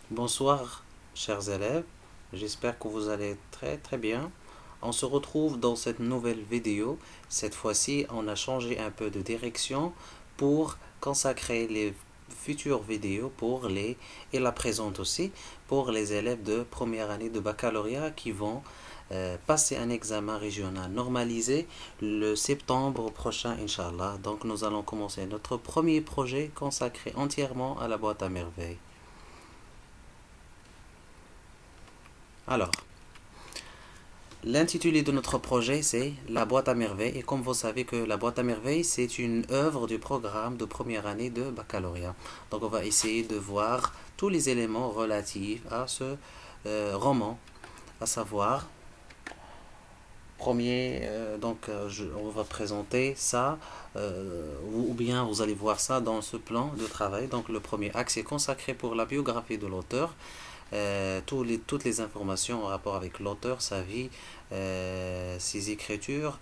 Bonsoir, chers élèves. J'espère que vous allez très très bien. On se retrouve dans cette nouvelle vidéo. Cette fois-ci, on a changé un peu de direction pour consacrer les futures vidéos et la présente aussi pour les élèves de première année de baccalauréat qui vont passer un examen régional normalisé le septembre prochain, Inch'Allah. Donc nous allons commencer notre premier projet consacré entièrement à la boîte à merveilles. Alors, l'intitulé de notre projet, c'est La boîte à merveilles. Et comme vous savez que la boîte à merveilles, c'est une œuvre du programme de première année de baccalauréat. Donc, on va essayer de voir tous les éléments relatifs à ce roman, à savoir, on va présenter ça, ou bien vous allez voir ça dans ce plan de travail. Donc, le premier axe est consacré pour la biographie de l'auteur. Toutes les informations en rapport avec l'auteur, sa vie, ses écritures,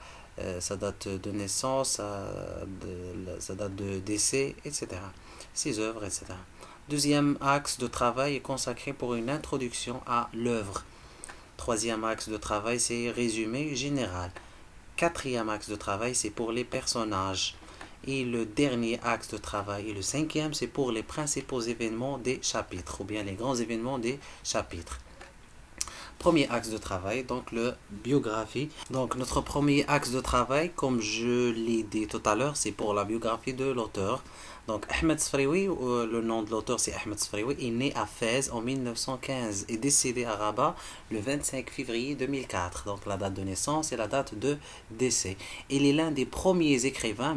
sa date de naissance, sa date de décès, etc. Ses œuvres, etc. Deuxième axe de travail est consacré pour une introduction à l'œuvre. Troisième axe de travail, c'est résumé général. Quatrième axe de travail, c'est pour les personnages. Et le dernier axe de travail, et le cinquième, c'est pour les principaux événements des chapitres, ou bien les grands événements des chapitres. Premier axe de travail, donc le biographie. Donc notre premier axe de travail, comme je l'ai dit tout à l'heure, c'est pour la biographie de l'auteur. Donc Ahmed Sfraoui, le nom de l'auteur c'est Ahmed Sfraoui, est né à Fès en 1915 et décédé à Rabat le 25 février 2004. Donc la date de naissance et la date de décès. Il est l'un des premiers écrivains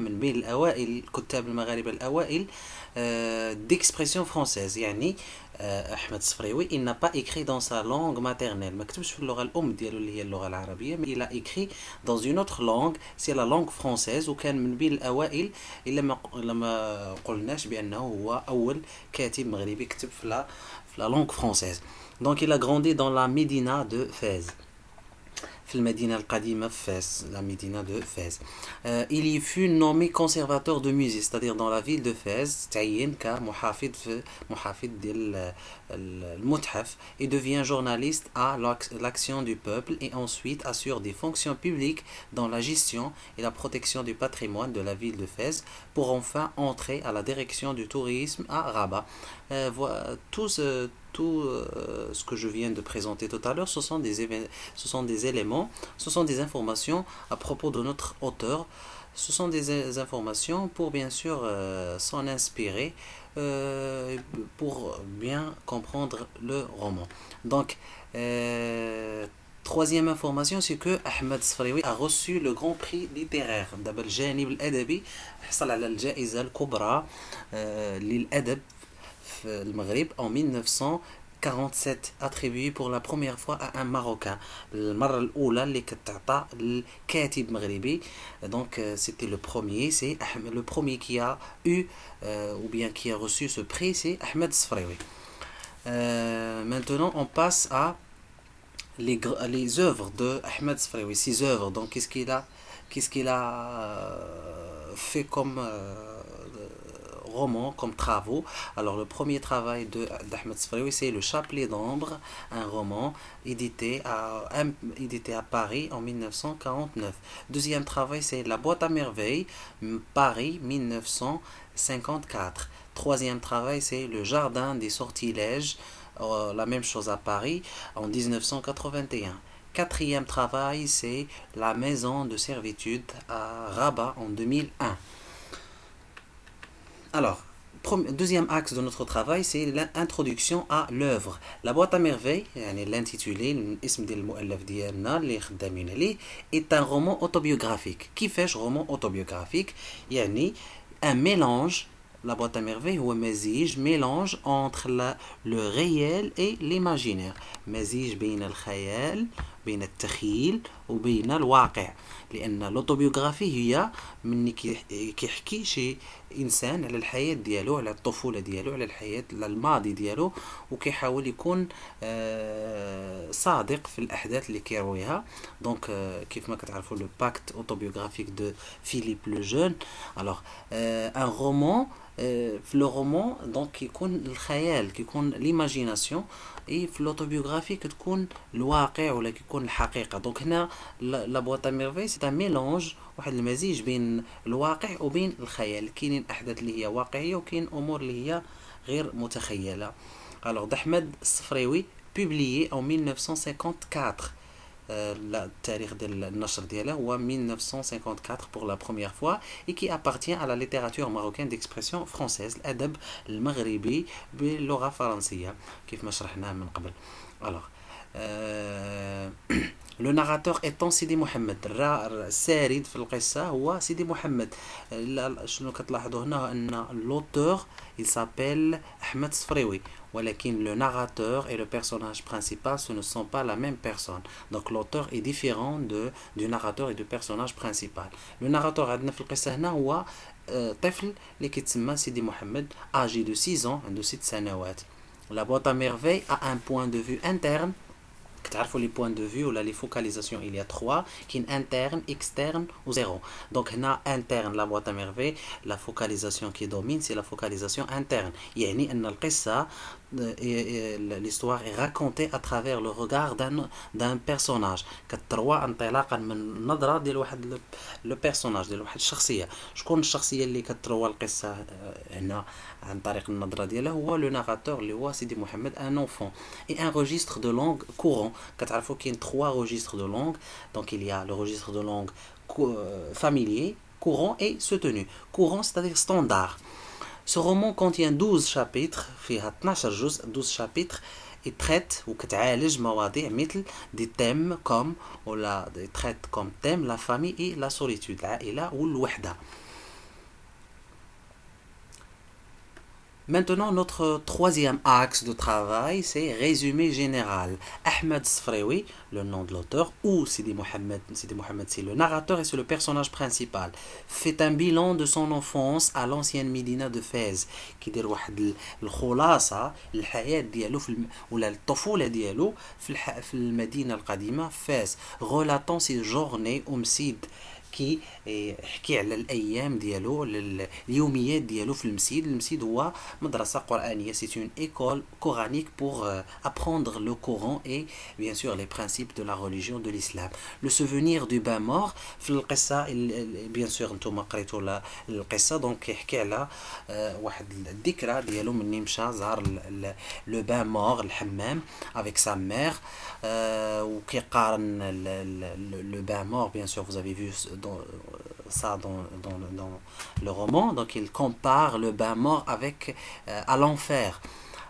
d'expression française. يعني أحمد الصفريوي il n'a pas écrit dans sa langue maternelle ما كتبش في اللغة الأم ديالو اللي هي اللغة العربية mais il a écrit dans une autre langue c'est la langue française وكان من بين الأوائل إلا ما قلناش بأنه هو أول كاتب مغربي كتب في la langue française. Donc il a grandi dans la Médina de Fès. في المدينة القديمة Fès, la Médina de Fès. Il y fut nommé conservateur de musée, c'est-à-dire dans la ville de Fès, تعين كمحافظ ديال المتحف et devient journaliste à l'action du peuple et ensuite assure des fonctions publiques dans la gestion et la protection du patrimoine de la ville de Fès pour enfin entrer à la direction du tourisme à Rabat. Tout ce que je viens de présenter tout à l'heure, ce sont des éléments, ce sont des informations à propos de notre auteur. Ce sont des informations pour bien sûr s'en inspirer pour bien comprendre le roman. Donc, troisième information, c'est que Ahmed Sfraoui a reçu le grand prix littéraire. دابا الجانب الأدبي حصل على الجائزة الكبرى للأدب في المغرب en 1947 attribué pour la première fois à un Marocain. المرة الأولى اللي كتعطى لكاتب مغربي. Donc c'était le premier, c'est le premier qui a eu ou bien qui a reçu ce prix, c'est Ahmed Sfraoui. Maintenant on passe à les œuvres de Ahmed Sfraoui, ses œuvres. Donc qu'est-ce qu'il a fait comme roman, comme travaux. Alors le premier travail d'Ahmed Sfraoui, c'est Le Chapelet d'Ambre, un roman édité à Paris en 1949. Deuxième travail, c'est La Boîte à merveilles, Paris 1954. Troisième travail, c'est Le Jardin des sortilèges, la même chose à Paris en 1981. Quatrième travail, c'est La Maison de servitude à Rabat en 2001. Alors, deuxième axe de notre travail, c'est l'introduction à l'œuvre. La boîte à merveilles, l'intitulé, l'ism ديال المؤلف ديالنا اللي خدامين عليه, est un roman autobiographique. كيفاش roman autobiographique؟ يعني un mélange. La boîte à merveilles هو mélange entre le réel et l'imaginaire. مزيج بين الخيال بين التخيل وبين الواقع. لان لوتوبيوغرافي هي من كيحكي شي انسان على الحياه ديالو، على الطفوله ديالو، على الحياه، على الماضي ديالو، وكيحاول يكون صادق في الاحداث اللي كيرويها. دونك كيف ما كتعرفوا لو باكت اوتوبيوغرافيك دو فيليب لو جون. الوغ ان رومان، في لو رومان دونك كيكون الخيال، كيكون ليماجيناسيون، اي في لوتوبيوغرافي كتكون الواقع ولا كيكون الحقيقه. دونك هنا لا بواط ا ميرفي سي ان ميلونج، واحد المزيج بين الواقع وبين الخيال. كاينين احداث اللي هي واقعيه وكاين امور اللي هي غير متخيله. الوغ d'Ahmed Sfraoui, publié en 1954. التاريخ ديال النشر ديالها هو 1954 pour la première fois, et qui appartient à la littérature marocaine d'expression française, الادب المغربي باللغه الفرنسيه كيف ما شرحناها من قبل. alors لو ناراتور ايتون سيدي محمد، السارد في القصه هو سيدي محمد. شنو كتلاحظوا هنا ان لوتور il s'appelle احمد الصفريوي، ولكن le narrateur et le personnage principal ce ne sont pas la même personne. Donc l'auteur est différent du narrateur et du personnage principal. Le narrateur عندنا في القصه هنا هو طفل اللي كيتسمى سيدي محمد، âgé de 6 ans، عنده 6 سنوات. La boîte à merveille a un point de vue interne. كتعرفوا لي بوين دو فيو ولا لي فوكاليزاسيون il y a 3، كاين انترن اكسترن و زيرو. دونك هنا انترن لا بواط ميرفي، لا فوكاليزاسيون كي دومين سي لا فوكاليزاسيون انترن، يعني ان القصه l'histoire est racontée à travers le regard d'un personnage. كتروى انطلاقا من نظره ديال واحد لو بيرسوناج، ديال واحد الشخصيه. شكون الشخصيه اللي كتروى القصه هنا عن طريق النظره ديالها؟ هو لو ناراتور اللي هو سيدي محمد، ان اونفون اي ان registre de langue courant. كتعرفوا كاين 3 registres de langue. Donc il y a le registre de langue familier, courant et soutenu. Courant c'est-à-dire standard. Ce roman contient 12 chapitres، فيها 12 جزء، 12 chapitres، et traite وكتعالج مواضيع مثل des thèmes comme ولا traite comme thème la famille et la solitude، العائلة والوحدة. Maintenant, notre troisième axe de travail, c'est résumé général. Ahmed Sfraoui, le nom de l'auteur, ou Sidi Mohamed, c'est le narrateur et c'est le personnage principal, fait un bilan de son enfance à l'ancienne Médina de Fès, qui dit واحد الخلاصة الحياة ديالو ولا الطفولة ديالو في المدينة القديمة فاس، relatant ses journées au مسيد، كي يحكي على الايام ديالو، اليوميات ديالو في المسجد. المسجد هو مدرسه قرانيه، c'est une école coranique pour apprendre le Coran et bien sûr les principes de la religion de l'islam. Le souvenir du bain mort في القصه bien sûr نتوما قريتوا القصه، دونك يحكي على واحد الذكرى ديالو مني مشى زار لو بان مور، الحمام avec sa mère، وكيقارن le bain mort bien sûr vous avez vu dans le roman. Donc il compare le bain mort avec à l'enfer.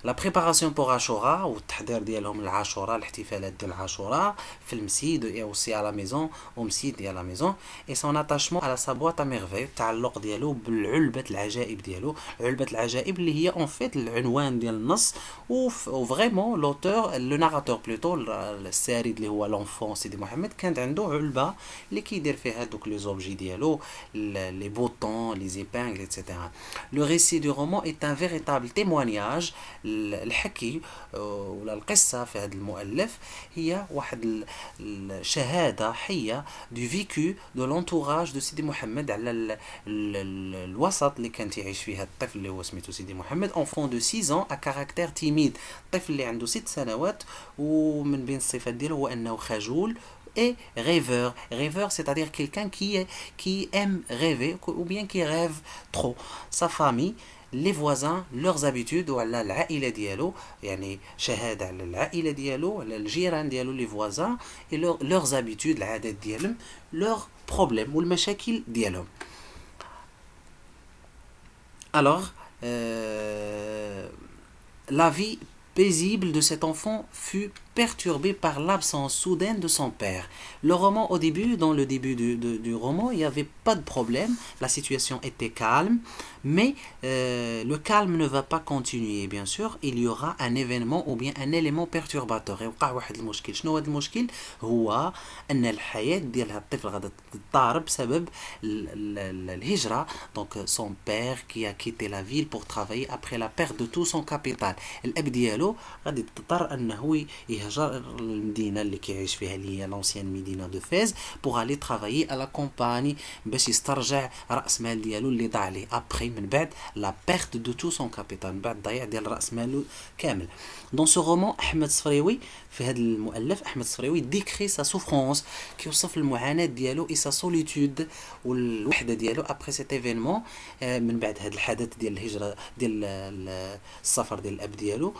La préparation pour Ashura والتحضير ديالهم العاشوراء، الاحتفالات ديال العاشوراء في المسجد et aussi à la maison، ومسجد ديال la maison، et son attachement à sa boîte à merveilles، التعلق ديالو بالعلبة العجائب ديالو. علبة العجائب اللي هي en fait العنوان ديال النص، و vraiment l'auteur le narrateur plutôt السارد اللي هو l'enfant سيدي محمد كانت عنده علبة اللي كيدير فيها دوك لي زوبجي ديالو، les boutons، les épingles etc. Le récit du roman est un véritable témoignage. الحكي ولا القصة في هذا المؤلف هي واحد الشهادة حية du vécu de l'entourage de سيدي محمد، على الوسط اللي كان يعيش فيها الطفل اللي هو سميتو سيدي محمد. enfant de 6 ans à caractère timide، الطفل اللي عنده 6 سنوات ومن بين الصفات ديالو هو أنه خجول et rêveur. Rêveur, c'est-à-dire quelqu'un qui aime rêver ou bien qui rêve trop. Sa famille، les voisins، leurs habitudes، وعلى العائلة ديالو، يعني شهادة على العائلة ديالو، على الجيران ديالو، les voisins et leurs habitudes، العادات ديالهم، leurs problèmes والمشاكل ديالهم. Alors la vie paisible de cet enfant fut perturbé par l'absence soudaine de son père. Le roman, au début, dans le début du roman, il n'y avait pas de problème, la situation était calme, mais le calme ne va pas continuer, bien sûr, il y aura un événement ou bien un élément perturbateur. يوقع واحد المشكل. شنو هذا المشكل؟ هو أن الحياة ديال هذا الطفل غادي تضطرب بسبب الهجرة. Donc son père qui a quitté la ville pour travailler après la perte de tout son capital. الأب ديالو غادي تضطر أنه يهجر المدينة اللي كيعيش فيها اللي هي لونسيان مدينة دو فيز pour aller travailler à la campagne باش يسترجع رأس مال ديالو اللي ضاع ليه après من بعد la perte de tout son capital من بعد ضياع ديال رأس ماله كامل. Dans ce roman أحمد صفريوي في هذا المؤلف أحمد صفريوي ديكري sa souffrance كيوصف المعاناة ديالو et sa solitude والوحدة ديالو après cet événement من بعد هذا الحدث ديال الهجرة ديال السفر ديال الأب ديالو.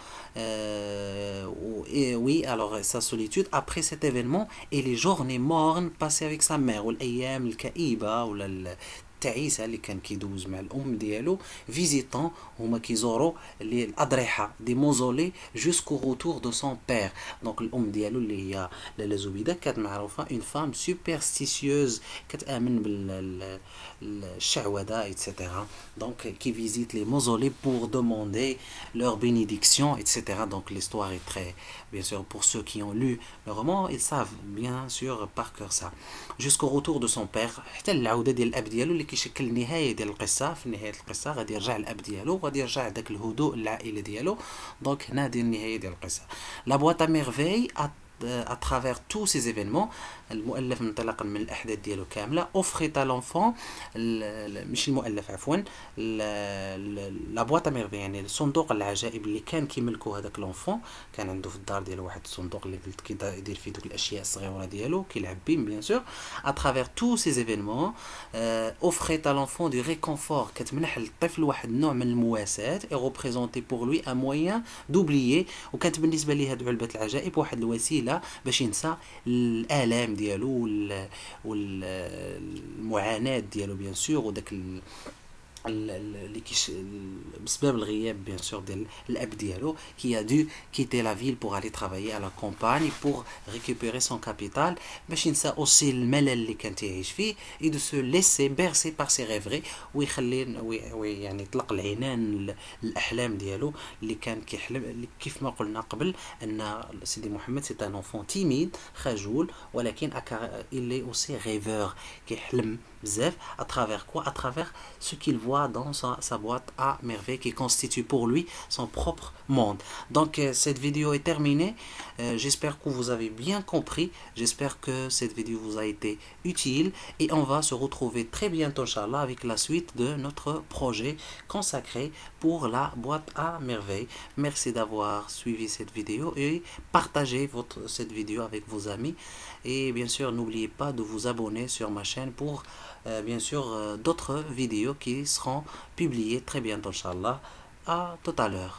Oui, alors sa solitude après cet événement et les journées mornes passées avec sa mère والأيام الكئيبة ولا التعيسة اللي كان كيدوز مع الأم ديالو فيزيتون هما كيزورو الأضرحة دي موزولي جوسكو روتور دو سون بير. دونك الأم ديالو اللي هي لالا زبيدة كانت معروفة اون فام سوبرستيسيوز كتآمن بالشعوذة ايتترا. دونك كي فيزيت لي موزولي بور دوموندي leur bénédiction etc. Donc l'histoire est très, bien sûr, pour ceux qui ont lu le roman ils savent bien sûr par cœur ça. Jusqu'au retour de son père حتى العودة ديال الأب ديالو اللي كيشكل النهاية ديال القصة. في نهاية القصة غادي يرجع الأب ديالو وغادي يرجع داك الهدوء العائلة ديالو. دونك هنا ديال النهاية ديال القصة. La boîte à merveilles à travers tous ces événements المؤلف منطلقا من الأحداث ديالو كاملة offrit à l'enfant مش المؤلف عفوا لا بواط ميرفي يعني الصندوق العجائب اللي كان كيملكو هذاك لونفون. كان عنده في الدار ديالو واحد الصندوق اللي كيدير فيه دوك الاشياء الصغيره ديالو كيلعب بهم بيان سور. à travers tous ces événements offrit à l'enfant du réconfort كتمنح للطفل واحد النوع من المواساة et représenté pour lui un moyen d'oublier. وكانت بالنسبه ليه هاد علبه العجائب واحد الوسيله باش ينسى الآلام ديالو والمعاناة ديالو بيان سور وداك اللي بسبب الغياب بيان سور ديال الاب ديالو qui a dû quitter la ville pour aller travailler à la campagne pour récupérer son capital باش ينسى اوسي الملل اللي كان تعيش فيه et de se laisser bercer par ses rêveries ويخلي يعني يطلق العنان الاحلام ديالو اللي كان كيحلم كيف ما قلنا قبل ان سيدي محمد سي ان enfant timide خجول ولكن il est aussi rêveur كيحلم بزاف à travers quoi? À travers ce qu'il voit dans sa boîte à merveille qui constitue pour lui son propre monde. Donc cette vidéo est terminée. J'espère que vous avez bien compris. J'espère que cette vidéo vous a été utile et on va se retrouver très bientôt Inch'Allah avec la suite de notre projet consacré pour la boîte à merveille. Merci d'avoir suivi cette vidéo et partagez cette vidéo avec vos amis et bien sûr n'oubliez pas de vous abonner sur ma chaîne pour bien sûr d'autres vidéos qui seront publiées très bientôt Inch'Allah. À tout à l'heure.